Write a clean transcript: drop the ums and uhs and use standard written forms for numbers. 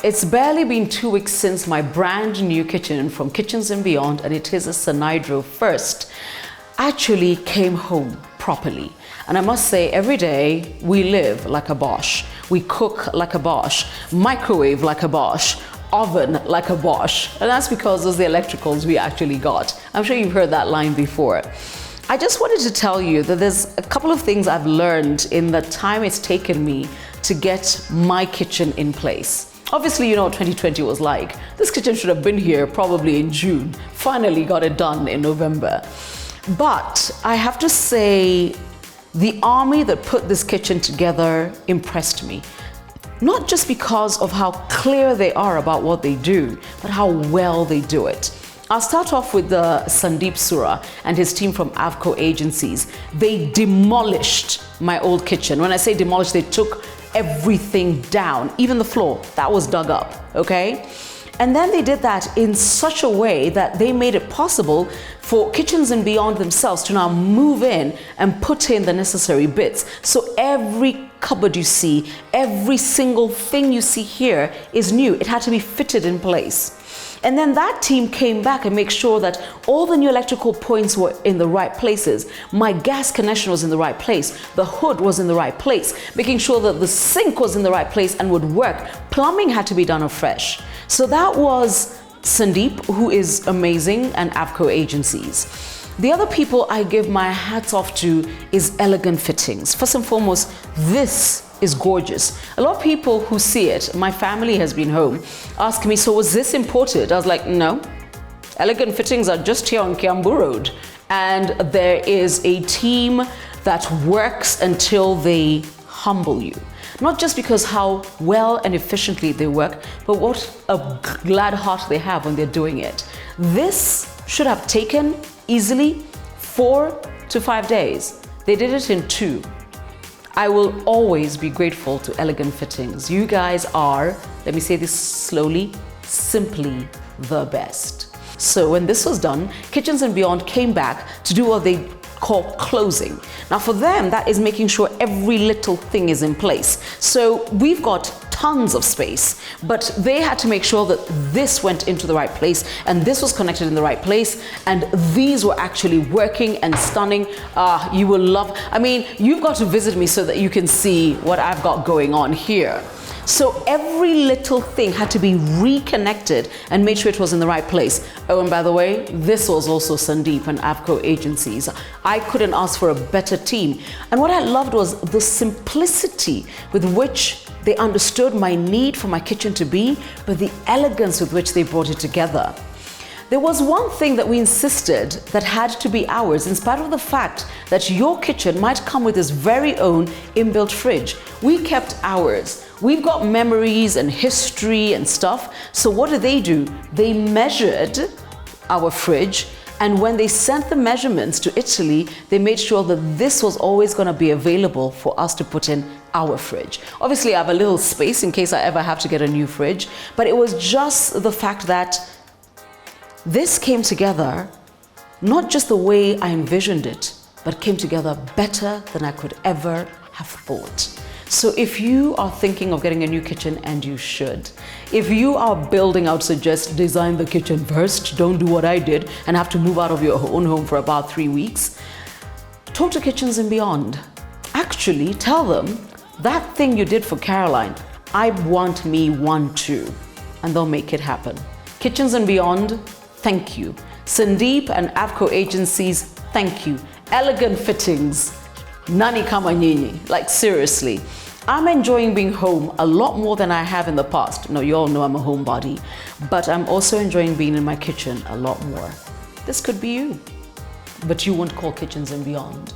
it's barely been 2 weeks since my brand new kitchen from Kitchens and Beyond, and it is a Sanhydro first, actually came home properly. And I must say, every day we live like a Bosch. We cook like a Bosch, microwave like a Bosch, oven like a Bosch. And that's because those are the electricals we actually got. I'm sure you've heard that line before. I just wanted to tell you that there's a couple of things I've learned in the time it's taken me to get my kitchen in place. Obviously, you know what 2020 was like. This kitchen should have been here probably in June. Finally got it done in November. But I have to say, the army that put this kitchen together impressed me. Not just because of how clear they are about what they do, but how well they do it. I'll start off with Sandeep Sura and his team from AVCO Agencies. They demolished my old kitchen. When I say demolished, they took everything down, even the floor, that was dug up, okay? And then they did that in such a way that they made it possible for Kitchens and Beyond themselves to now move in and put in the necessary bits. So every cupboard you see, every single thing you see here is new. It had to be fitted in place. And then that team came back and made sure that all the new electrical points were in the right places. My gas connection was in the right place. The hood was in the right place, making sure that the sink was in the right place and would work. Plumbing had to be done afresh. So that was Sandeep, who is amazing, and AVCO Agencies. The other people I give my hats off to is Elegant Fittings. First and foremost, this is gorgeous. A lot of people who see it, my family has been home, ask me, so was this imported? I was like, no. Elegant Fittings are just here on Kiambu Road. And there is a team that works until they humble you. Not just because how well and efficiently they work, but what a glad heart they have when they're doing it. This should have taken easily 4 to 5 days. They did it in 2. I will always be grateful to Elegant Fittings. You guys are, let me say this slowly, simply the best. So when this was done, Kitchens and Beyond came back to do what they call closing. Now for them, that is making sure every little thing is in place. So we've got tons of space, but they had to make sure that this went into the right place and this was connected in the right place, and these were actually working and stunning. You will love, I mean, you've got to visit me so that you can see what I've got going on here. So every little thing had to be reconnected and made sure it was in the right place. Oh, and by the way, this was also Sandeep and AVCO Agencies. I couldn't ask for a better team. And what I loved was the simplicity with which they understood my need for my kitchen to be, but the elegance with which they brought it together. There was one thing that we insisted that had to be ours, in spite of the fact that your kitchen might come with its very own inbuilt fridge. We kept ours. We've got memories and history and stuff. So what did? They measured our fridge, and when they sent the measurements to Italy, they made sure that this was always going to be available for us to put in our fridge. Obviously, I have a little space in case I ever have to get a new fridge, but it was just the fact that this came together, not just the way I envisioned it, but came together better than I could ever have thought. So if you are thinking of getting a new kitchen, and you should, if you are building, I would suggest design the kitchen first. Don't do what I did and have to move out of your own home for about 3 weeks. Talk to Kitchens and Beyond. Actually, tell them that thing you did for Caroline, I want me one too, and they'll make it happen. Kitchens and Beyond, thank you. Sandeep and AVCO Agencies, thank you. Elegant Fittings, nani kama nyinyi, like seriously. I'm enjoying being home a lot more than I have in the past. Now, you all know I'm a homebody, but I'm also enjoying being in my kitchen a lot more. This could be you, but you won't call Kitchens and Beyond.